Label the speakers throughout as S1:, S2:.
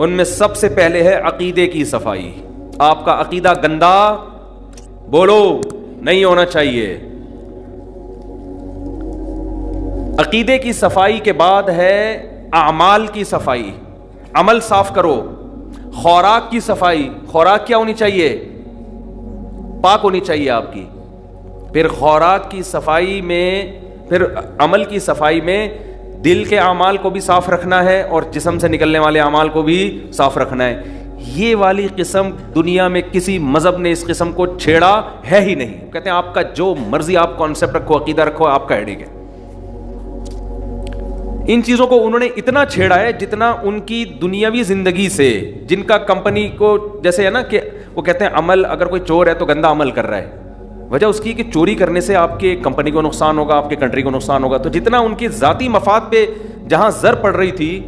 S1: ان میں سب سے پہلے ہے عقیدے کی صفائی. آپ کا عقیدہ گندا بولو نہیں ہونا چاہیے. عقیدے کی صفائی کے بعد ہے اعمال کی صفائی, عمل صاف کرو. خوراک کی صفائی, خوراک کیا ہونی چاہیے؟ پاک ہونی چاہیے آپ کی. پھر خوراک کی صفائی میں, پھر عمل کی صفائی میں دل کے اعمال کو بھی صاف رکھنا ہے اور جسم سے نکلنے والے اعمال کو بھی صاف رکھنا ہے. یہ والی قسم دنیا میں کسی مذہب نے اس قسم کو چھیڑا ہے ہی نہیں. کہتے ہیں آپ کا جو مرضی آپ کانسیپٹ رکھو, عقیدہ رکھو, آپ کا ہیڈیک ہے. ان چیزوں کو انہوں نے اتنا چھیڑا ہے جتنا ان کی دنیاوی زندگی سے, جن کا کمپنی کو جیسے ہے نا کہ وہ کہتے ہیں عمل, اگر کوئی چور ہے تو گندا عمل کر رہا ہے. وجہ اس کی کہ چوری کرنے سے آپ کے کمپنی کو نقصان ہوگا, آپ کے کنٹری کو نقصان ہوگا. تو جتنا ان کی ذاتی مفاد پہ جہاں زر پڑ رہی تھی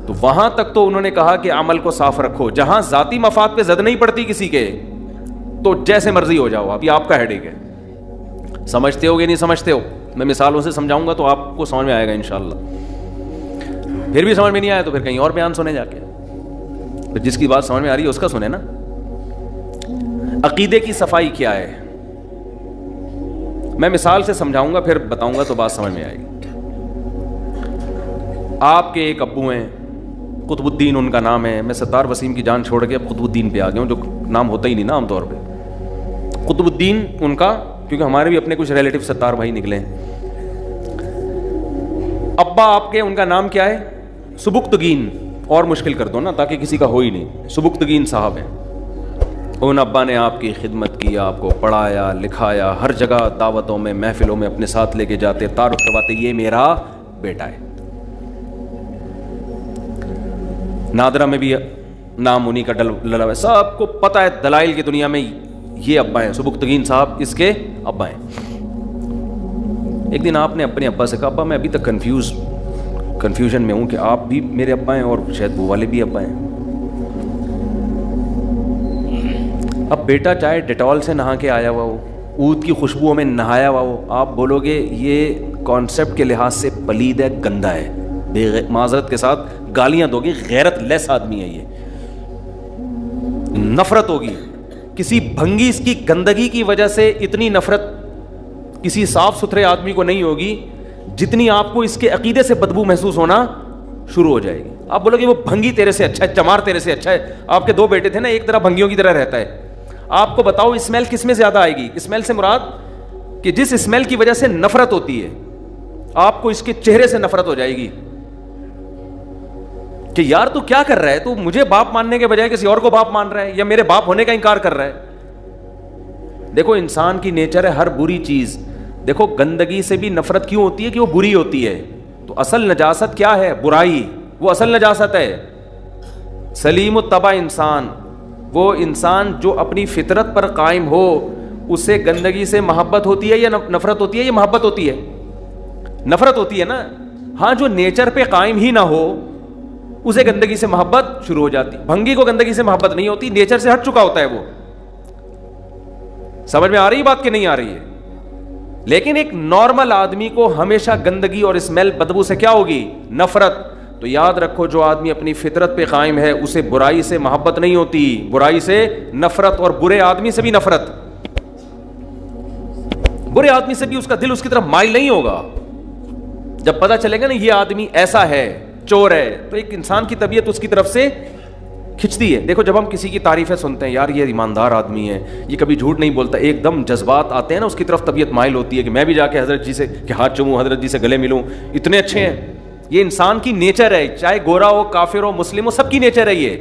S1: تو وہاں تک تو انہوں نے کہا کہ عمل کو صاف رکھو. جہاں ذاتی مفاد پہ زد نہیں پڑتی کسی کے تو جیسے مرضی ہو جاؤ, ابھی آپ کا ہیڈیک ہے. سمجھتے ہو کہ نہیں سمجھتے ہو؟ میں مثالوں سے سمجھاؤں گا تو آپ کو سمجھ میں آئے گا انشاءاللہ. پھر بھی سمجھ میں نہیں آیا تو پھر کہیں اور بیان سنے جا کے. پھر جس کی بات سمجھ میں آ رہی ہے اس کا سنیں نا. عقیدے کی صفائی کیا ہے میں مثال سے سمجھاؤں گا, پھر بتاؤں گا تو بات سمجھ میں آئے گی. آپ کے ایک ابو ہیں, قطب الدین ان کا نام ہے. میں ستار وسیم کی جان چھوڑ کے اب قطب الدین پہ آ گیا ہوں, جو نام ہوتا ہی نہیں نا عام طور پہ. قطب الدین ان کا, کیونکہ ہمارے بھی اپنے کچھ ریلیٹیو ستار بھائی نکلے ہیں. ابا آپ کے, ان کا نام کیا ہے؟ سبکتگین. اور مشکل کر دو نا تاکہ کسی کا ہو ہی نہیں. سبکتگین صاحب ہیں. ان ابا نے آپ کی خدمت کی, آپ کو پڑھایا لکھایا, ہر جگہ دعوتوں میں محفلوں میں اپنے ساتھ لے کے جاتے, تعارف کرواتے, یہ میرا بیٹا ہے. نادرہ میں بھی نام انہی کا ڈلا ہوا ہے, سب کو پتہ ہے دلائل کی دنیا میں یہ ابا ہیں, سبکتگین صاحب اس کے ابا ہیں. ایک دن آپ نے اپنے ابا سے کہا, ابا میں ابھی تک کنفیوژن میں ہوں کہ آپ بھی میرے ابا ہیں اور شاید وہ والے بھی ابا ہیں. اب بیٹا چاہے ڈیٹول سے نہا کے آیا ہوا ہو, عود کی خوشبوؤں میں نہایا ہوا ہو, آپ بولو گے یہ کانسیپٹ کے لحاظ سے پلید ہے, گندا ہے, معذرت کے ساتھ گالیاں دو گی, غیرت لیس آدمی ہے یہ. نفرت ہوگی کسی بھنگی اس کی گندگی کی وجہ سے. اتنی نفرت کسی صاف ستھرے آدمی کو نہیں ہوگی جتنی آپ کو اس کے عقیدے سے بدبو محسوس ہونا شروع ہو جائے گی. آپ بولو گے وہ بھنگی تیرے سے اچھا ہے, چمار تیرے سے اچھا ہے. آپ کے 2 بیٹے تھے نا, ایک طرح بھنگیوں کی طرح رہتا ہے. آپ کو بتاؤ اسمیل کس میں زیادہ آئے گی؟ اسمیل سے مراد کہ جس اسمیل کی وجہ سے نفرت ہوتی ہے, آپ کو اس کے چہرے سے نفرت ہو جائے گی کہ یار تو کیا کر رہا ہے, تو مجھے باپ ماننے کے بجائے کسی اور کو باپ مان رہا ہے, یا میرے باپ ہونے کا انکار کر رہا ہے. دیکھو انسان کی نیچر ہے ہر بری چیز. دیکھو گندگی سے بھی نفرت کیوں ہوتی ہے کہ وہ بری ہوتی ہے. تو اصل نجاست کیا ہے؟ برائی. وہ اصل نجاست ہے. سلیم الطبع انسان, وہ انسان جو اپنی فطرت پر قائم ہو, اسے گندگی سے محبت ہوتی ہے یا نفرت ہوتی ہے؟ یہ محبت ہوتی ہے, نفرت ہوتی ہے نا. ہاں جو نیچر پہ قائم ہی نہ ہو اسے گندگی سے محبت شروع ہو جاتی. بھنگی کو گندگی سے محبت نہیں ہوتی, نیچر سے ہٹ چکا ہوتا ہے وہ. سمجھ میں آ رہی بات کہ نہیں آ رہی ہے؟ لیکن ایک نارمل آدمی کو ہمیشہ گندگی اور اسمیل بدبو سے کیا ہوگی؟ نفرت. تو یاد رکھو جو آدمی اپنی فطرت پہ قائم ہے اسے برائی سے محبت نہیں ہوتی, برائی سے نفرت. اور برے آدمی سے بھی نفرت, برے آدمی سے بھی اس کا دل اس کی طرف مائل نہیں ہوگا. جب پتہ چلے گا نا یہ آدمی ایسا ہے, چور ہے, تو ایک انسان کی طبیعت اس کی طرف سے کھنچتی ہے. دیکھو جب ہم کسی کی تعریفیں سنتے ہیں, یار یہ ایماندار آدمی ہے, یہ کبھی جھوٹ نہیں بولتا, ایک دم جذبات آتے ہیں نا, اس کی طرف طبیعت مائل ہوتی ہے کہ میں بھی جا کے حضرت جی سے کہ ہاتھ چوموں, حضرت جی سے گلے ملوں, اتنے اچھے ہیں. یہ انسان کی نیچر ہے, چاہے گورا ہو, کافر ہو, مسلم ہو, سب کی نیچر ہے یہ.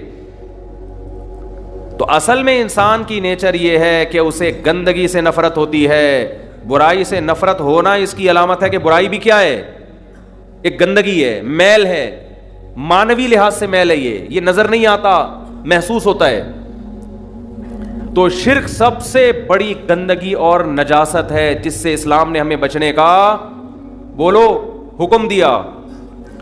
S1: تو اصل میں انسان کی نیچر یہ ہے کہ اسے گندگی سے نفرت ہوتی ہے. برائی سے نفرت ہونا اس کی علامت ہے کہ برائی بھی کیا ہے؟ ایک گندگی ہے, میل ہے, مانوی لحاظ سے میل ہے. یہ نظر نہیں آتا, محسوس ہوتا ہے. تو شرک سب سے بڑی گندگی اور نجاست ہے جس سے اسلام نے ہمیں بچنے کا بولو حکم دیا.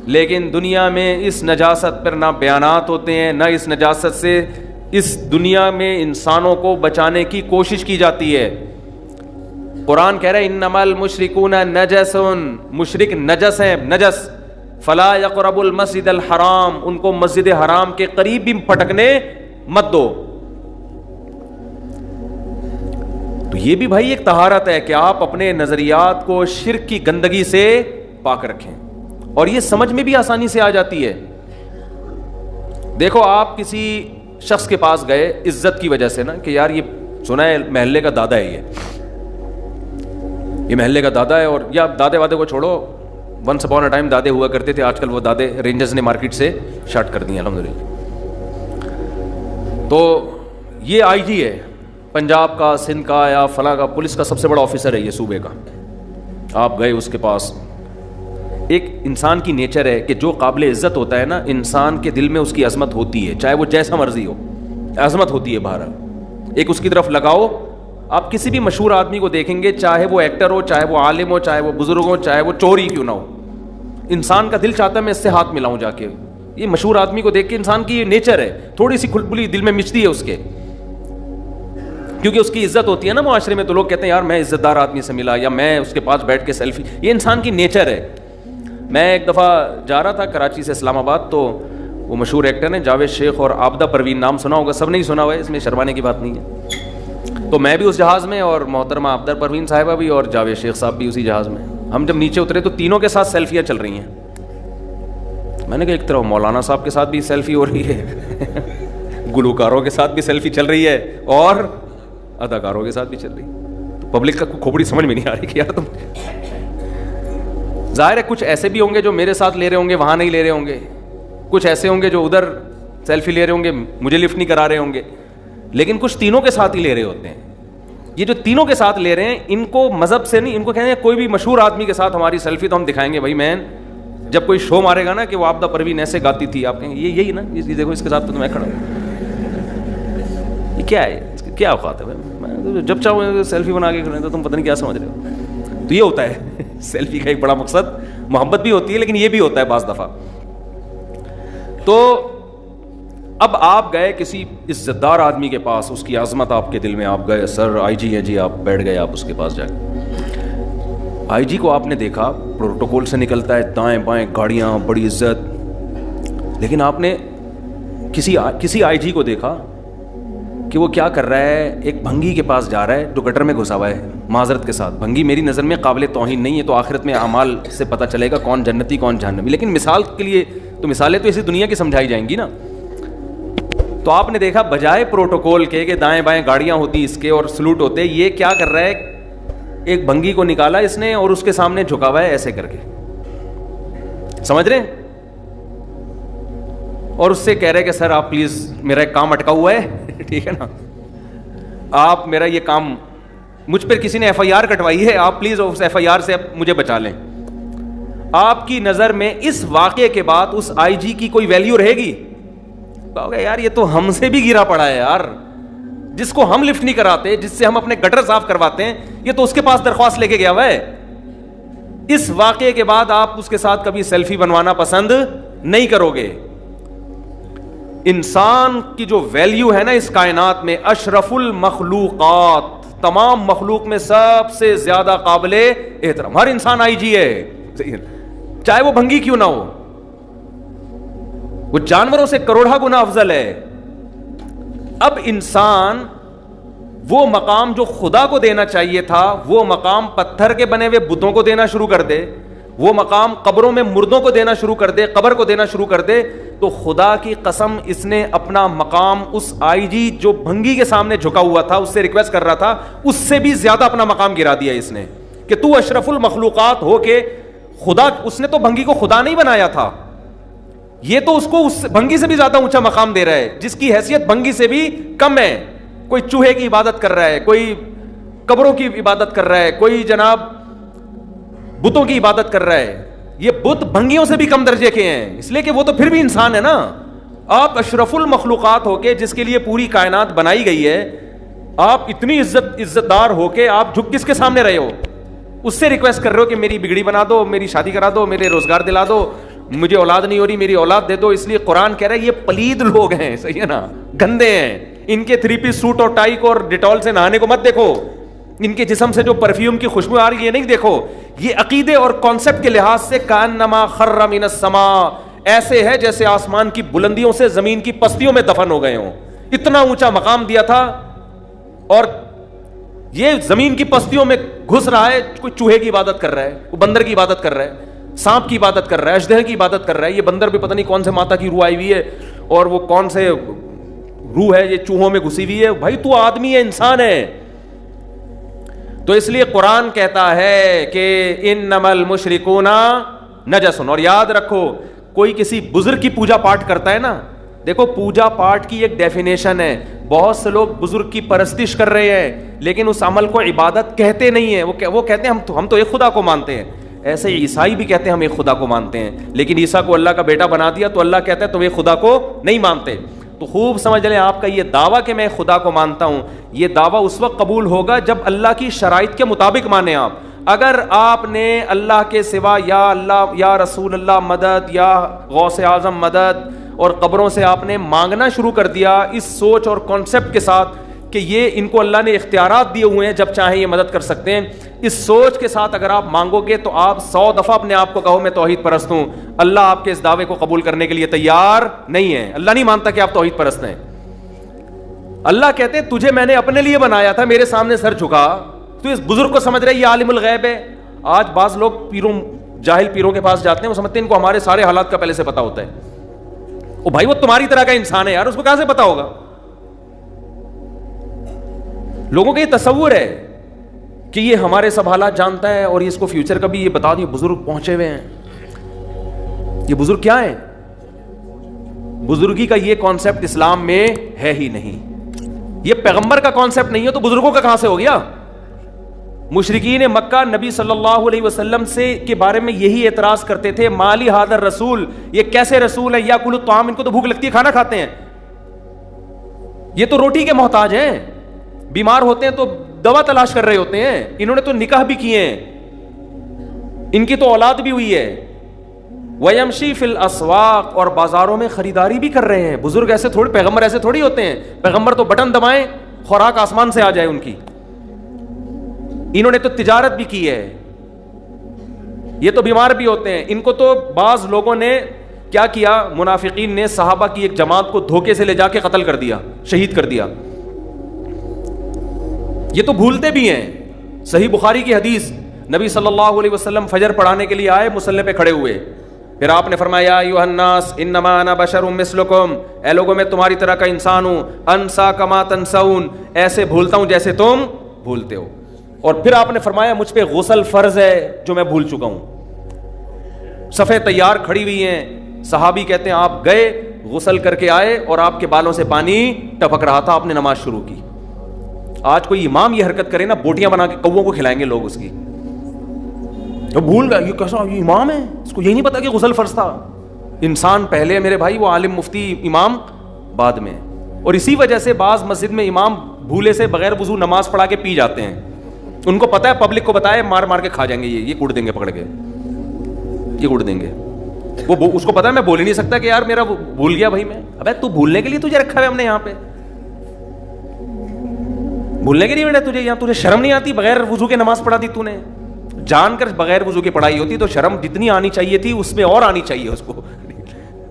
S1: لیکن دنیا میں اس نجاست پر نہ بیانات ہوتے ہیں, نہ اس نجاست سے اس دنیا میں انسانوں کو بچانے کی کوشش کی جاتی ہے. قرآن کہہ رہا ہے انما المشرکون نجس, مشرک نجس ہیں. نجس فلا یقربوا المسجد الحرام، ان کو مسجد حرام کے قریب بھی پھٹکنے مت دو. تو یہ بھی بھائی ایک طہارت ہے کہ آپ اپنے نظریات کو شرک کی گندگی سے پاک رکھیں, اور یہ سمجھ میں بھی آسانی سے آ جاتی ہے. دیکھو آپ کسی شخص کے پاس گئے عزت کی وجہ سے نا, کہ یار یہ سنا ہے محلے کا دادا ہے, یہ محلے کا دادا ہے, اور یا دادے وادے کو چھوڑو, ونس اپون اے ٹائم دادے ہوا کرتے تھے, آج کل وہ دادے رینجرز نے مارکیٹ سے شارٹ کر دیے الحمدللہ. تو یہ آئی جی ہے پنجاب کا, سندھ کا, یا فلاں کا, پولیس کا سب سے بڑا آفیسر ہے یہ صوبے کا. آپ گئے اس کے پاس. ایک انسان کی نیچر ہے کہ جو قابل عزت ہوتا ہے نا, انسان کے دل میں اس کی عظمت ہوتی ہے, چاہے وہ جیسا مرضی ہو, عظمت ہوتی ہے باہر. ایک اس کی طرف لگاؤ. آپ کسی بھی مشہور آدمی کو دیکھیں گے, چاہے وہ ایکٹر ہو, چاہے وہ عالم ہو, چاہے وہ بزرگ ہو, چاہے وہ چور ہی کیوں نہ ہو, انسان کا دل چاہتا ہے میں اس سے ہاتھ ملاؤں جا کے. یہ مشہور آدمی کو دیکھ کے انسان کی یہ نیچر ہے, تھوڑی سی کھلبلی دل میں مچتی ہے اس کے, کیونکہ اس کی عزت ہوتی ہے نا معاشرے میں. تو لوگ کہتے ہیں یار میں عزت دار آدمی سے ملا, یا میں اس کے پاس بیٹھ کے سیلفی. یہ انسان کی نیچر ہے. میں ایک دفعہ جا رہا تھا کراچی سے اسلام آباد, تو وہ مشہور ایکٹر ہیں جاوید شیخ اور عابدہ پروین, نام سنا ہوگا, سب نے ہی سنا ہوا ہے, اس میں شرمانے کی بات نہیں ہے. تو میں بھی اس جہاز میں, اور محترمہ عابدہ پروین صاحبہ بھی, اور جاوید شیخ صاحب بھی اسی جہاز میں. ہم جب نیچے اترے تو تینوں کے ساتھ سیلفیاں چل رہی ہیں. میں نے کہا ایک طرف مولانا صاحب کے ساتھ بھی سیلفی ہو رہی ہے, گلوکاروں کے ساتھ بھی سیلفی چل رہی ہے, اور اداکاروں کے ساتھ بھی چل رہی ہے. تو پبلک کا کھوپڑی سمجھ میں نہیں آ رہی کہ یار تم, ظاہر ہے کچھ ایسے بھی ہوں گے جو میرے ساتھ لے رہے ہوں گے, وہاں نہیں لے رہے ہوں گے. کچھ ایسے ہوں گے جو ادھر سیلفی لے رہے ہوں گے, مجھے لفٹ نہیں کرا رہے ہوں گے. لیکن کچھ تینوں کے ساتھ ہی لے رہے ہوتے ہیں. یہ جو تینوں کے ساتھ لے رہے ہیں, ان کو مذہب سے نہیں, ان کو کہتے ہیں کوئی بھی مشہور آدمی کے ساتھ ہماری سیلفی تو ہم دکھائیں گے. بھائی میں جب کوئی شو مارے گا نا کہ وہ عابدہ پروین ایسے گاتی تھی, آپ کہیں یہی نا, یہ دیکھو اس کے ساتھ تو میں کھڑا ہوں, یہ کیا ہے, کیا اوقات ہے بھائی, جب چاہو سیلفی بنا کے کھڑے تو تم پتہ نہیں کیا سمجھ رہے ہو. تو یہ ہوتا ہے سیلفی کا ایک بڑا مقصد, محبت بھی ہوتی ہے لیکن یہ بھی ہوتا ہے بعض دفعہ. تو اب آپ گئے کسی عزت دار آدمی کے پاس, اس کی عظمت آپ کے دل میں, آپ گئے, سر آئی جی ہے جی, آپ بیٹھ گئے, آپ اس کے پاس جا کے. آئی جی کو آپ نے دیکھا پروٹوکول سے نکلتا ہے, دائیں بائیں گاڑیاں, بڑی عزت. لیکن آپ نے کسی آئی جی کو دیکھا کہ وہ کیا کر رہا ہے, ایک بھنگی کے پاس جا رہا ہے جو گٹر میں گھسا ہوا ہے. معذرت کے ساتھ, بھنگی میری نظر میں قابل توہین نہیں ہے, تو آخرت میں اعمال سے پتہ چلے گا کون جنتی کون جہنمی. لیکن مثال کے لیے تو مثالیں تو اسی دنیا کی سمجھائی جائیں گی نا. تو آپ نے دیکھا بجائے پروٹوکول کے کہ دائیں بائیں گاڑیاں ہوتی اس کے اور سلوٹ ہوتے, یہ کیا کر رہا ہے, ایک بھنگی کو نکالا اس نے اور اس کے سامنے جھکا ہوا ہے ایسے کر کے, سمجھ رہے ہیں, اور اس سے کہہ رہے کہ سر آپ پلیز میرا ایک کام اٹکا ہوا ہے, ٹھیک ہے نا, آپ میرا یہ کام, مجھ پر کسی نے ایف آئی آر کٹوائی ہے, آپ پلیز اس ایف آئی آر سے مجھے بچا لیں. آپ کی نظر میں اس واقعے کے بعد اس آئی جی کی کوئی ویلیو رہے گی؟ کہو گے یار یہ تو ہم سے بھی گرا پڑا ہے یار, جس کو ہم لفٹ نہیں کراتے, جس سے ہم اپنے گٹر صاف کرواتے ہیں, یہ تو اس کے پاس درخواست لے کے گیا ہوا ہے. اس واقعے کے بعد آپ اس کے ساتھ کبھی سیلفی بنوانا پسند نہیں کرو گے. انسان کی جو ویلیو ہے نا اس کائنات میں, اشرف المخلوقات, تمام مخلوق میں سب سے زیادہ قابل احترام ہر انسان آئی جی ہے, چاہے وہ بھنگی کیوں نہ ہو, وہ جانوروں سے کروڑا گنا افضل ہے. اب انسان وہ مقام جو خدا کو دینا چاہیے تھا, وہ مقام پتھر کے بنے ہوئے بتوں کو دینا شروع کر دے, وہ مقام قبروں میں مردوں کو دینا شروع کر دے, قبر کو دینا شروع کر دے, تو خدا کی قسم اس نے اپنا مقام اس آئی جی جو بھنگی کے سامنے جھکا ہوا تھا, اس سے ریکویسٹ کر رہا تھا, اس سے بھی زیادہ اپنا مقام گرا دیا اس نے, کہ تو اشرف المخلوقات ہو کے خدا, اس نے تو بھنگی کو خدا نہیں بنایا تھا, یہ تو اس کو اس بھنگی سے بھی زیادہ اونچا مقام دے رہا ہے, جس کی حیثیت بھنگی سے بھی کم ہے. کوئی چوہے کی عبادت کر رہا ہے, کوئی قبروں کی عبادت کر رہا ہے, کوئی جناب بتوں کی عبادت کر رہا ہے. یہ بت بھنگیوں سے بھی کم درجے کے ہیں, اس لیے کہ وہ تو پھر بھی انسان ہے نا. آپ اشرف المخلوقات ہو کے, جس کے لیے پوری کائنات بنائی گئی ہے, آپ اتنی عزت دار ہو کے آپ جھک کس کے سامنے رہے ہو, اس سے ریکویسٹ کر رہے ہو کہ میری بگڑی بنا دو, میری شادی کرا دو, میرے روزگار دلا دو, مجھے اولاد نہیں ہو رہی, میری اولاد دے دو. اس لیے قرآن کہہ رہا ہے یہ پلید لوگ ہیں, صحیح ہے نا, گندے ہیں, ان کے 3 پیس سوٹ اور ٹائی کو اور ڈیٹول سے نہانے کو مت دیکھو, ان کے جسم سے جو پرفیوم کی خوشبو آ رہی ہے نہیں دیکھو, یہ عقیدے اور کانسیپٹ کے لحاظ سے کانما خر من السماء, ایسے ہے جیسے آسمان کی بلندیوں سے زمین کی پستیوں میں دفن ہو گئے ہوں. اتنا اونچا مقام دیا تھا, اور یہ زمین کی پستیوں میں گھس رہا ہے, کوئی چوہے کی عبادت کر رہا ہے, کوئی بندر کی عبادت کر رہا ہے, سانپ کی عبادت کر رہا ہے, اژدہے کی عبادت کر رہا ہے. یہ بندر بھی پتہ نہیں کون سے ماتا کی روح آئی ہوئی ہے, اور وہ کون سے روح ہے یہ چوہوں میں گھسی ہوئی ہے. بھائی تو آدمی ہے, انسان ہے. تو اس لیے قرآن کہتا ہے کہ انما المشرکون نجس. اور یاد رکھو, کوئی کسی بزرگ کی پوجا پاٹ کرتا ہے نا, دیکھو پوجا پاٹ کی ایک ڈیفینیشن ہے. بہت سے لوگ بزرگ کی پرستش کر رہے ہیں لیکن اس عمل کو عبادت کہتے نہیں ہیں. وہ کہتے ہیں ہم تو ایک خدا کو مانتے ہیں. ایسے عیسائی بھی کہتے ہیں ہم ایک خدا کو مانتے ہیں, لیکن عیسیٰ کو اللہ کا بیٹا بنا دیا تو اللہ کہتا ہے تم ایک خدا کو نہیں مانتے. تو خوب سمجھ لیں, آپ کا یہ دعویٰ کہ میں خدا کو مانتا ہوں, یہ دعویٰ اس وقت قبول ہوگا جب اللہ کی شرائط کے مطابق مانیں آپ. اگر آپ نے اللہ کے سوا یا اللہ یا رسول اللہ مدد یا غوث اعظم مدد اور قبروں سے آپ نے مانگنا شروع کر دیا اس سوچ اور کانسیپٹ کے ساتھ کہ یہ ان کو اللہ نے اختیارات دیے ہوئے ہیں, جب چاہیں یہ مدد کر سکتے ہیں, اس سوچ کے ساتھ اگر آپ مانگو گے تو آپ 100 دفعہ اپنے آپ کو کہو میں توحید پرست ہوں, اللہ آپ کے اس دعوے کو قبول کرنے کے لیے تیار نہیں ہے. اللہ نہیں مانتا کہ آپ توحید پرست ہیں. اللہ کہتے ہیں تجھے میں نے اپنے لیے بنایا تھا, میرے سامنے سر جھکا, تو اس بزرگ کو سمجھ رہے یہ عالم الغیب ہے. آج بعض لوگ جاہل پیروں کے پاس جاتے ہیں, وہ سمجھتے ہیں ان کو ہمارے سارے حالات کا پہلے سے پتا ہوتا ہے. او بھائی وہ تمہاری طرح کا انسان ہے یار, اس کو کہاں سے پتا ہوگا. لوگوں کا یہ تصور ہے کہ یہ ہمارے سب حالات جانتا ہے اور اس کو فیوچر کا بھی یہ بتا دیا. بزرگ پہنچے ہوئے ہیں, یہ بزرگ کیا ہے؟ بزرگی کا یہ کانسیپٹ اسلام میں ہے ہی نہیں. یہ پیغمبر کا کانسیپٹ نہیں ہے تو بزرگوں کا کہاں سے ہو گیا؟ مشرکین مکہ نبی صلی اللہ علیہ وسلم سے کے بارے میں یہی اعتراض کرتے تھے, مالی حاضر رسول, یہ کیسے رسول ہے, یا کل الطعام, ان کو تو بھوک لگتی ہے کھانا کھاتے ہیں, یہ تو روٹی کے محتاج ہیں, بیمار ہوتے ہیں تو دوا تلاش کر رہے ہوتے ہیں, انہوں نے تو نکاح بھی کیے ہیں, ان کی تو اولاد بھی ہوئی ہے. وَيَمْشِي فِي الْأَسْوَاقِ, اور بازاروں میں خریداری بھی کر رہے ہیں. بزرگ ایسے تھوڑی, پیغمبر ایسے تھوڑی ہوتے ہیں. پیغمبر تو بٹن دبائیں خوراک آسمان سے آ جائے ان کی. انہوں نے تو تجارت بھی کی ہے, یہ تو بیمار بھی ہوتے ہیں. ان کو تو بعض لوگوں نے کیا کیا, منافقین نے صحابہ کی ایک جماعت کو دھوکے سے لے جا کے قتل کر دیا, شہید کر دیا. یہ تو بھولتے بھی ہیں. صحیح بخاری کی حدیث, نبی صلی اللہ علیہ وسلم فجر پڑھانے کے لیے آئے, مصلی پہ کھڑے ہوئے, پھر آپ نے فرمایا ایھا الناس انما انا بشر مثلکم, اے لوگوں میں تمہاری طرح کا انسان ہوں, انسا کما تنسون, ایسے بھولتا ہوں جیسے تم بھولتے ہو. اور پھر آپ نے فرمایا مجھ پہ غسل فرض ہے جو میں بھول چکا ہوں. صفیں تیار کھڑی ہوئی ہیں, صحابی کہتے ہیں آپ گئے, غسل کر کے آئے اور آپ کے بالوں سے پانی ٹپک رہا تھا, آپ نے نماز شروع کی. آج کوئی امام یہ حرکت کرے نا, بوٹیاں بنا کے کووں کو کھلائیں گے لوگ اس کی. تو بھول گیا, یہ کیسا, یہ امام ہے, اس کو یہی نہیں پتا کہ غسل فرض تھا. انسان پہلے میرے بھائی, وہ عالم مفتی امام بعد میں. اور اسی وجہ سے بعض مسجد میں امام بھولے سے بغیر وضو نماز پڑھا کے پی جاتے ہیں. ان کو پتا ہے پبلک کو بتائے, مار مار کے کھا جائیں گے, یہ کوڑ دیں گے پکڑ کے, یہ کوڑ دیں گے. وہ اس کو پتا ہے میں بول ہی نہیں سکتا کہ یار میرا بھول گیا بھائی میں. ابے تو بھولنے کے لیے تجھے رکھا ہے ہم نے یہاں پہ, بھولنے کے لیے بیٹا تجھے یہاں. تجھے شرم نہیں آتی, بغیر وضو کے نماز پڑھا دی تو نے, جان کر بغیر وضو کی پڑھائی ہوتی تو شرم جتنی آنی چاہیے تھی اس میں اور آنی چاہیے اس کو.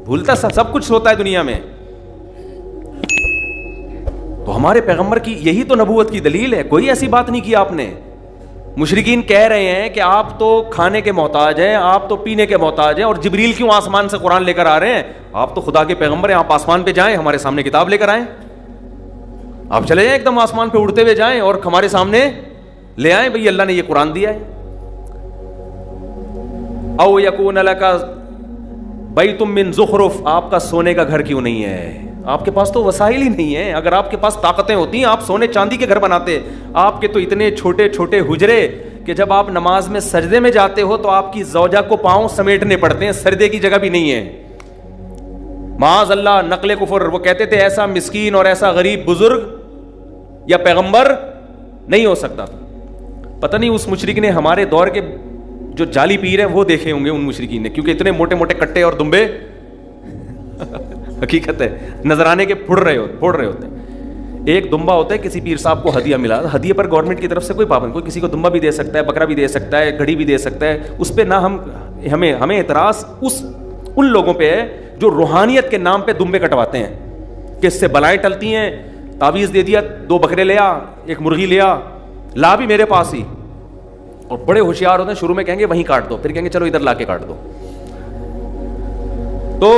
S1: بھولتا سب کچھ ہوتا ہے دنیا میں. تو ہمارے پیغمبر کی یہی تو نبوت کی دلیل ہے, کوئی ایسی بات نہیں کی آپ نے. مشرکین کہہ رہے ہیں کہ آپ تو کھانے کے محتاج ہیں, آپ تو پینے کے محتاج ہیں, اور جبریل کیوں آسمان سے قرآن لے کر آ رہے ہیں؟ آپ تو خدا کے پیغمبر ہیں, آپ آسمان پہ جائیں, ہمارے سامنے کتاب لے کر آئیں. آپ چلے جائیں ایک دم آسمان پہ اڑتے ہوئے جائیں اور ہمارے سامنے لے آئیں, بھئی اللہ نے یہ قرآن دیا ہے. او یکون لک بیت من زخرف, آپ کا سونے کا گھر کیوں نہیں ہے؟ آپ کے پاس تو وسائل ہی نہیں ہیں. اگر آپ کے پاس طاقتیں ہوتی ہیں آپ سونے چاندی کے گھر بناتے. آپ کے تو اتنے چھوٹے چھوٹے حجرے کہ جب آپ نماز میں سجدے میں جاتے ہو تو آپ کی زوجہ کو پاؤں سمیٹنے پڑتے ہیں, سجدے کی جگہ بھی نہیں ہے. معاذ اللہ, نقل کفر. وہ کہتے تھے ایسا مسکین اور ایسا غریب بزرگ یا پیغمبر نہیں ہو سکتا. پتہ نہیں اس مشرک نے ہمارے دور کے جو جعلی پیر ہیں وہ دیکھے ہوں گے ان مشرکین نے, کیونکہ اتنے موٹے موٹے کٹے اور دمبے حقیقت ہے نظرانے کے پھوڑ رہے ہوتے ہیں. ایک دمبا ہوتا ہے, کسی پیر صاحب کو ہدیہ ملا, ہدیے پر گورنمنٹ کی طرف سے کوئی پابند, کوئی کسی کو دمبا بھی دے سکتا ہے, بکرا بھی دے سکتا ہے, گھڑی بھی دے سکتا ہے, اس پہ نہ ہمیں اعتراض ان لوگوں پہ ہے جو روحانیت کے نام پہ دمبے کٹواتے ہیں کہ اس سے بلائیں ٹلتی ہیں, تعویذ دے دیا, 2 بکرے لیا, 1 مرغی لیا, لا بھی میرے پاس ہی, اور بڑے ہوشیار ہوتے ہیں, شروع میں کہیں گے وہیں کاٹ دو, پھر کہیں گے چلو ادھر لا کے کاٹ دو. تو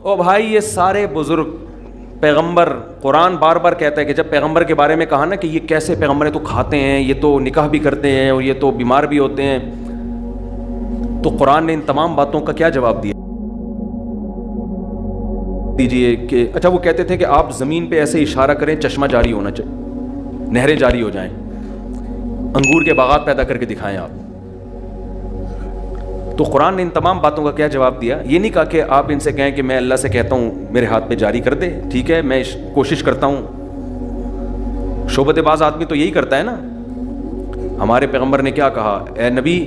S1: او بھائی یہ سارے بزرگ, پیغمبر, قرآن بار بار کہتا ہے کہ جب پیغمبر کے بارے میں کہا نا کہ یہ کیسے پیغمبر ہیں, تو کھاتے ہیں, یہ تو نکاح بھی کرتے ہیں, اور یہ تو بیمار بھی ہوتے ہیں, تو قرآن نے ان تمام باتوں کا کیا جواب دیا دیجئے کہ اچھا وہ کہتے تھے کہ آپ زمین پہ ایسے اشارہ کریں چشمہ جاری ہونا چاہیے, نہریں جاری ہو جائیں, انگور کے باغات پیدا کر کے دکھائیں آپ. تو قرآن نے ان تمام باتوں کا کیا جواب دیا؟ یہ نہیں کہا کہ آپ ان سے کہیں کہ میں اللہ سے کہتا ہوں میرے ہاتھ پہ جاری کر دے, ٹھیک ہے میں کوشش کرتا ہوں. شعبت باز آدمی تو یہی کرتا ہے نا. ہمارے پیغمبر نے کیا کہا, اے نبی,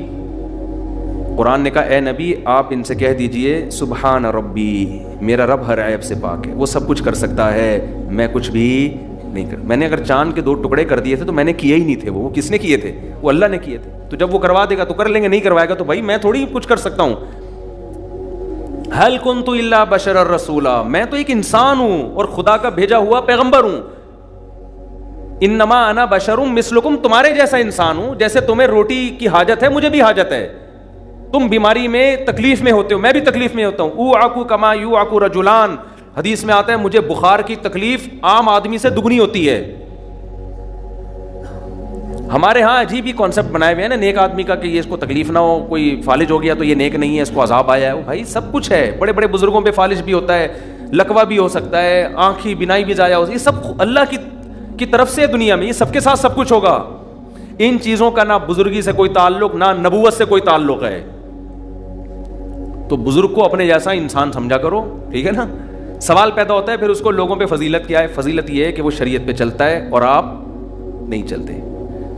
S1: قرآن نے کہا اے نبی آپ ان سے کہہ دیجئے سبحان ربی, میرا رب ہر عیب سے پاک ہے, وہ سب کچھ کر سکتا ہے, میں کچھ بھی نہیں کر. میں نے اگر چاند کے 2 ٹکڑے کر دیے تھے تو میں نے کیے ہی نہیں تھے, وہ کس نے کیے تھے؟ وہ اللہ نے کیے تھے. تو جب وہ کروا دے گا تو کر لیں گے, نہیں کروائے گا تو بھائی میں تھوڑی کچھ کر سکتا ہوں. هل كنت الا بشرا رسولا, میں تو ایک انسان ہوں اور خدا کا بھیجا ہوا پیغمبر ہوں. انما انا بشر مثلکم, تمہارے جیسا انسان ہوں, جیسے تمہیں روٹی کی حاجت ہے مجھے بھی حاجت ہے, تم بیماری میں تکلیف میں ہوتے ہو میں بھی تکلیف میں ہوتا ہوں. اوعکو کما یوعکو رجلان, حدیث میں آتا ہے مجھے بخار کی تکلیف عام آدمی سے دگنی ہوتی ہے. ہمارے ہاں عجیب ہی کانسیپٹ بنائے ہوئے ہیں نا نیک آدمی کا کہ یہ اس کو تکلیف نہ ہو, کوئی فالج ہو گیا تو یہ نیک نہیں ہے, اس کو عذاب آیا ہے. بھائی سب کچھ ہے, بڑے بڑے بزرگوں پہ فالج بھی ہوتا ہے, لکوہ بھی ہو سکتا ہے, آنکھی بینائی بھی ضائع ہو سکتی ہے, یہ سب اللہ کی طرف سے دنیا میں, یہ سب کے ساتھ سب کچھ ہوگا. ان چیزوں کا نہ بزرگی سے کوئی تعلق نہ نبوت سے کوئی تعلق ہے. تو بزرگ کو اپنے جیسا انسان سمجھا کرو, ٹھیک ہے نا. سوال پیدا ہوتا ہے پھر اس کو لوگوں پہ فضیلت کیا ہے؟ فضیلت یہ ہے کہ وہ شریعت پہ چلتا ہے اور آپ نہیں چلتے.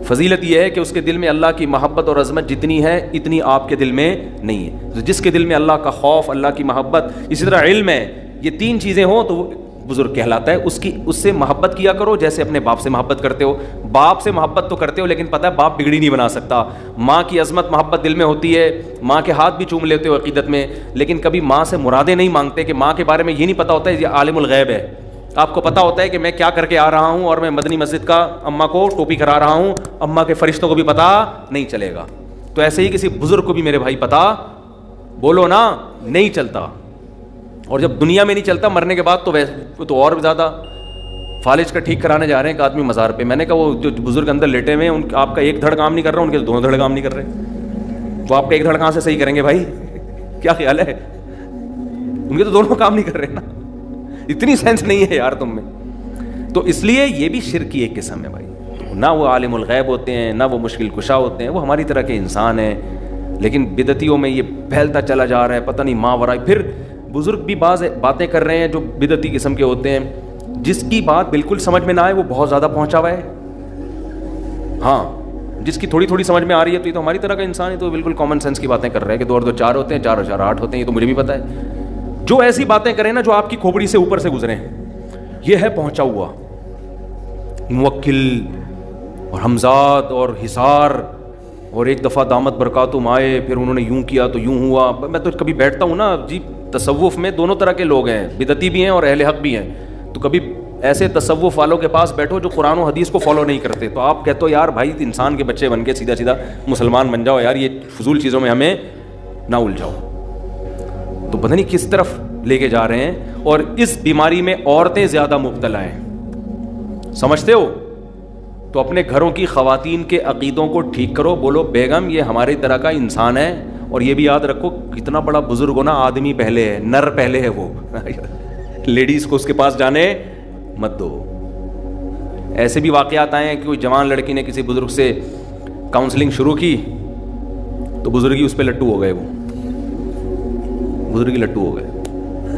S1: فضیلت یہ ہے کہ اس کے دل میں اللہ کی محبت اور عظمت جتنی ہے اتنی آپ کے دل میں نہیں ہے. جس کے دل میں اللہ کا خوف, اللہ کی محبت, اسی طرح علم ہے, یہ 3 چیزیں ہوں تو وہ بزرگ کہلاتا ہے. اس سے محبت کیا کرو جیسے اپنے باپ سے محبت کرتے ہو. باپ سے محبت تو کرتے ہو لیکن پتہ ہے باپ بگڑی نہیں بنا سکتا. ماں کی عظمت محبت دل میں ہوتی ہے, ماں کے ہاتھ بھی چوم لیتے ہو عقیدت میں, لیکن کبھی ماں سے مرادیں نہیں مانگتے کہ ماں کے بارے میں یہ نہیں پتہ ہوتا ہے یہ عالم الغیب ہے. آپ کو پتہ ہوتا ہے کہ میں کیا کر کے آ رہا ہوں اور میں مدنی مسجد کا اماں کو ٹوپی کرا رہا ہوں, اماں کے فرشتوں کو بھی پتہ نہیں چلے گا. تو ایسے ہی کسی بزرگ کو بھی میرے بھائی پتہ بولو نا نہیں چلتا. اور جب دنیا میں نہیں چلتا مرنے کے بعد تو اور زیادہ. فالج کا ٹھیک کرانے جا رہے ہیں ایک آدمی مزار پہ, میں نے کہا وہ جو بزرگ اندر لیٹے ہوئے ہیں آپ کا ایک دھڑ کام نہیں کر رہا, ان کے 2 دھڑ کام نہیں کر رہے, تو آپ کا ایک دھڑ کہاں سے صحیح کریں گے بھائی؟ کیا خیال ہے؟ ان کے تو دونوں کام نہیں کر رہے نا. اتنی سینس نہیں ہے یار تم میں. تو اس لیے یہ بھی شرک کی ایک قسم ہے بھائی. نہ وہ عالم الغیب ہوتے ہیں نہ وہ مشکل کشا ہوتے ہیں, وہ ہماری طرح کے انسان ہیں. لیکن بدعتیوں میں یہ پھیلتا چلا جا رہا ہے, پتہ نہیں ماں ورائی. پھر بزرگ بھی بعض باتیں کر رہے ہیں جو بدعتی قسم کے ہوتے ہیں, جس کی بات بالکل سمجھ میں نہ آئے وہ بہت زیادہ پہنچا ہوا ہے. ہاں جس کی تھوڑی تھوڑی سمجھ میں آ رہی ہے تو یہ تو ہماری طرح کا انسان ہے, تو بالکل کامن سینس کی باتیں کر رہے ہیں کہ 2 اور 2 4 ہوتے ہیں, 4 اور 4 8 ہوتے ہیں, یہ تو مجھے بھی پتہ ہے. جو ایسی باتیں کریں نا جو آپ کی کھوپڑی سے اوپر سے گزریں, یہ ہے پہنچا ہوا. موکل اور حمزاد اور حصار, اور ایک دفعہ دامت برکاتہم آئے, پھر انہوں نے یوں کیا تو یوں ہوا. میں تو کبھی بیٹھتا ہوں نا جی, تصوف میں دونوں طرح کے لوگ ہیں, بدعتی بھی ہیں اور اہل حق بھی ہیں. تو کبھی ایسے تصوف والوں کے پاس بیٹھو جو قرآن و حدیث کو فالو نہیں کرتے, تو آپ کہتے ہو یار بھائی انسان کے بچے بن کے سیدھا سیدھا مسلمان بن جاؤ یار, یہ فضول چیزوں میں ہمیں نہ الجھاؤ. تو پتہ نہیں کس طرف لے کے جا رہے ہیں. اور اس بیماری میں عورتیں زیادہ مبتلا ہیں, سمجھتے ہو؟ تو اپنے گھروں کی خواتین کے عقیدوں کو ٹھیک کرو, بولو بیگم یہ ہماری طرح کا انسان ہے. اور یہ بھی یاد رکھو کتنا بڑا بزرگ ہونا, آدمی پہلے ہے, نر پہلے ہے وہ. لیڈیز کو اس کے پاس جانے مت دو. ایسے بھی واقعات آئے ہیں کہ کوئی جوان لڑکی نے کسی بزرگ سے کاؤنسلنگ شروع کی تو بزرگی اس پہ لٹو ہو گئے, وہ بزرگی لٹو ہو گئے.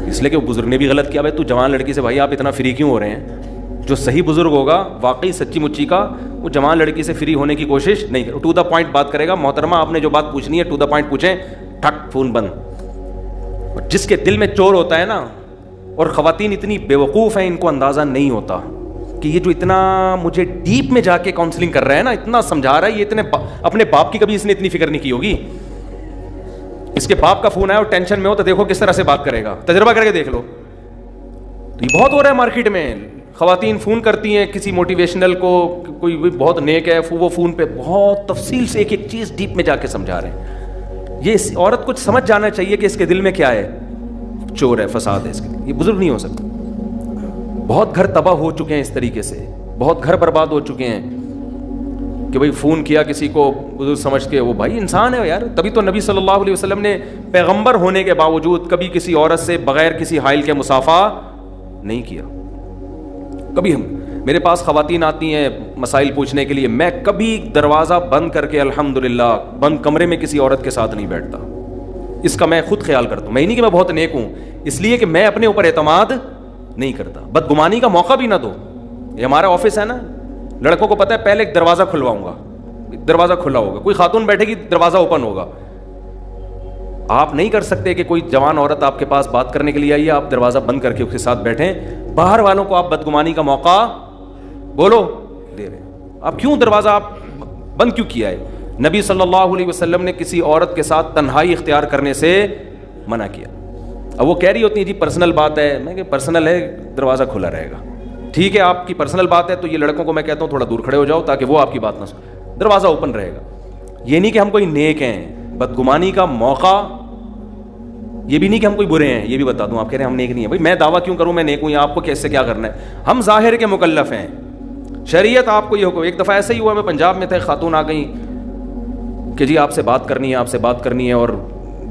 S1: اس لیے کہ وہ بزرگ نے بھی غلط کیا. بھائی تو جوان لڑکی سے بھائی آپ اتنا فری کیوں ہو رہے ہیں؟ جو صحیح بزرگ ہوگا واقعی سچی مچی کا, وہ جوان لڑکی سے فری ہونے کی کوشش نہیں کرے, ٹو دا پوائنٹ بات کرے گا. محترمہ آپ نے جو بات پوچھنی ہے ٹو دا پوائنٹ پوچھیں, ٹھک فون بند. اور جس کے دل میں چور ہوتا ہے نا, اور خواتین اتنی بیوقوف ہیں ان کو اندازہ نہیں ہوتا کہ یہ جو اتنا مجھے ڈیپ میں جا کے کاؤنسلنگ کر رہا ہے نا, اتنا سمجھا رہا ہے, یہ اتنے اپنے باپ کی کبھی اس نے اتنی فکر نہیں کی ہوگی. اس کے باپ کا فون آیا اور ٹینشن میں ہو تو دیکھو کس طرح سے بات کرے گا, تجربہ کر کے دیکھ لو. تو یہ بہت ہو رہا ہے مارکیٹ میں. خواتین فون کرتی ہیں کسی موٹیویشنل کو, کوئی بہت نیک ہے, وہ فون پہ بہت تفصیل سے ایک ایک چیز ڈیپ میں جا کے سمجھا رہے ہیں. یہ اس عورت کو سمجھ جانا چاہیے کہ اس کے دل میں کیا ہے, چور ہے, فساد ہے اس کے. یہ بزرگ نہیں ہو سکتا. بہت گھر تباہ ہو چکے ہیں اس طریقے سے, بہت گھر برباد ہو چکے ہیں کہ بھائی فون کیا کسی کو بزرگ سمجھ کے, وہ بھائی انسان ہے یار. تبھی تو نبی صلی اللہ علیہ وسلم نے پیغمبر ہونے کے باوجود کبھی کسی عورت سے بغیر کسی حائل کے مصافحہ نہیں کیا. کبھی میرے پاس خواتین آتی ہیں مسائل پوچھنے کے لیے, میں کبھی دروازہ بند کر کے الحمدللہ بند کمرے میں کسی عورت کے ساتھ نہیں بیٹھتا. اس کا میں خود خیال کرتا ہوں. میں نہیں کہ میں بہت نیک ہوں, اس لیے کہ میں اپنے اوپر اعتماد نہیں کرتا. بدگمانی کا موقع بھی نہ دو. یہ ہمارا آفس ہے نا, لڑکوں کو پتہ ہے پہلے ایک دروازہ کھلواؤں گا, دروازہ کھلا ہوگا, کوئی خاتون بیٹھے گی دروازہ اوپن ہوگا. آپ نہیں کر سکتے کہ کوئی جوان عورت آپ کے پاس بات کرنے کے لیے آئی ہے, آپ دروازہ بند کر کے اس کے ساتھ بیٹھیں. باہر والوں کو آپ بدگمانی کا موقع بولو دے رہے ہیں. آپ کیوں دروازہ آپ بند کیوں کیا ہے؟ نبی صلی اللہ علیہ وسلم نے کسی عورت کے ساتھ تنہائی اختیار کرنے سے منع کیا. اب وہ کہہ رہی ہوتی ہیں جی پرسنل بات ہے. میں کہ پرسنل ہے, دروازہ کھلا رہے گا. ٹھیک ہے آپ کی پرسنل بات ہے, تو یہ لڑکوں کو میں کہتا ہوں تھوڑا دور کھڑے ہو جاؤ تاکہ وہ آپ کی بات نہ سن. دروازہ اوپن رہے گا. یہ نہیں کہ ہم کوئی نیک ہیں. بدگمانی کا موقع, یہ بھی نہیں کہ ہم کوئی برے ہیں. یہ بھی بتا دوں, آپ کہہ رہے ہیں ہم نیک نہیں ہیں. بھائی میں دعویٰ کیوں کروں میں نیک ہوں, یا آپ کو کیسے کیا کرنا ہے؟ ہم ظاہر کے مکلف ہیں. شریعت آپ کو یہ حکم. ایک دفعہ ایسا ہی ہوا, میں پنجاب میں تھا, خاتون آ گئی کہ جی آپ سے بات کرنی ہے, آپ سے بات کرنی ہے, اور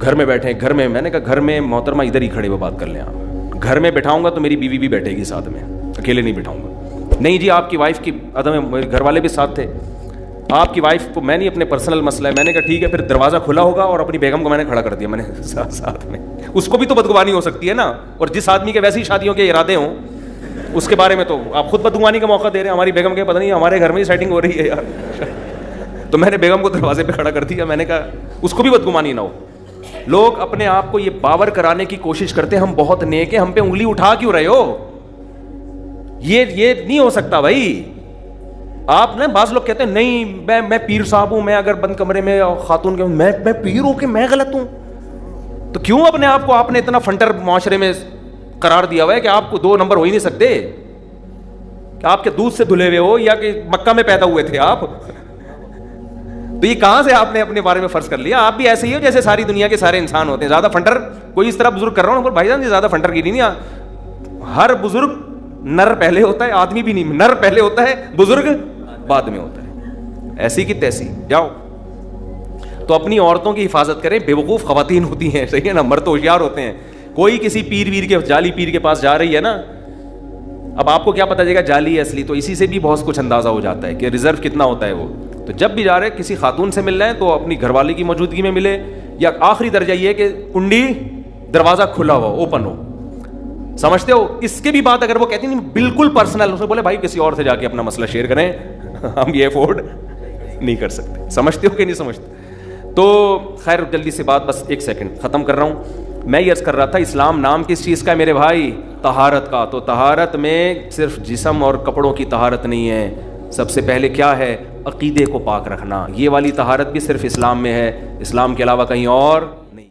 S1: گھر میں بیٹھے. گھر میں, میں نے کہا گھر میں محترمہ ادھر ہی کھڑے ہوئے بات کر لیں. آپ گھر میں بٹھاؤں گا تو میری بیوی بھی بیٹھے گی ساتھ میں, اکیلے نہیں بٹھاؤں گا. نہیں جی آپ کی وائف کی عدم, میرے گھر والے بھی ساتھ تھے. آپ کی وائف کو میں نہیں, اپنے پرسنل مسئلہ ہے. میں نے کہا ٹھیک ہے, پھر دروازہ کھلا ہوگا اور اپنی بیگم کو میں نے کھڑا کر دیا میں نے ساتھ میں. اس کو بھی تو بدگمانی ہو سکتی ہے نا. اور جس آدمی کے ویسی شادیوں کے ارادے ہوں اس کے بارے میں تو آپ خود بدگمانی کا موقع دے رہے ہیں. ہماری بیگم کے پتہ نہیں ہمارے گھر میں ہی سیٹنگ ہو رہی ہے یار. تو میں نے بیگم کو دروازے پہ کھڑا کر دیا. میں نے کہا اس کو بھی بدگمانی نہ ہو. لوگ اپنے آپ کو یہ باور کرانے کی کوشش کرتے ہیں ہم بہت نیک ہیں, ہم پہ انگلی اٹھا کیوں رہے ہو؟ یہ نہیں ہو سکتا بھائی. آپ نے, بعض لوگ کہتے ہیں نہیں میں پیر صاحب ہوں, میں اگر بند کمرے میں خاتون کے میں پیر ہوں کہ میں غلط ہوں. تو کیوں اپنے آپ کو آپ نے اتنا فنٹر معاشرے میں قرار دیا ہوا ہے کہ آپ کو 2 نمبر ہو ہی نہیں سکتے؟ کہ آپ کے دودھ سے دھلے ہوئے ہو یا کہ مکہ میں پیدا ہوئے تھے آپ؟ تو یہ کہاں سے آپ نے اپنے بارے میں فرض کر لیا؟ آپ بھی ایسے ہی ہو جیسے ساری دنیا کے سارے انسان ہوتے ہیں. زیادہ فنٹر کوئی اس طرح بزرگ کر رہا ہوں بھائی جان, زیادہ فنٹر کی نہیں. ہر بزرگ نر پہلے ہوتا ہے, آدمی بھی نہیں, نر پہلے ہوتا ہے, بزرگ بعد میں ہوتا ہے. ایسی کی تیسی جاؤ. تو اپنی عورتوں کی حفاظت کریں. بے وقوف خواتین ہوتی ہیں, صحیح ہے نا, مرد تو ہوشیار ہوتے ہیں. کوئی کسی پیر ویر کے, جعلی پیر کے پاس جا رہی ہے نا, اب آپ کو کیا پتا چلے گا جعلی ہے اصلی؟ تو اسی سے بھی بہت کچھ اندازہ ہو جاتا ہے کہ ریزرو کتنا ہوتا ہے وہ. تو جب بھی جا رہے کسی خاتون سے مل رہے ہیں تو اپنی گھر والی کی موجودگی میں ملے, یا آخری درجہ یہ کہ کنڈی دروازہ کھلا ہوا اوپن ہو. سمجھتے ہو؟ اس کے بھی بات اگر وہ کہتی نہیں بالکل پرسنل, اسے بولے بھائی کسی اور سے جا کے اپنا مسئلہ شیئر کریں, ہم یہ افورڈ نہیں کر سکتے. سمجھتے ہو کہ نہیں سمجھتے؟ تو خیر جلدی سے بات, بس 1 سیکنڈ ختم کر رہا ہوں. میں یہ عرض کر رہا تھا اسلام نام کس چیز کا ہے میرے بھائی؟ طہارت کا. تو طہارت میں صرف جسم اور کپڑوں کی طہارت نہیں ہے, سب سے پہلے کیا ہے؟ عقیدے کو پاک رکھنا. یہ والی طہارت بھی صرف اسلام میں ہے, اسلام کے علاوہ کہیں اور نہیں.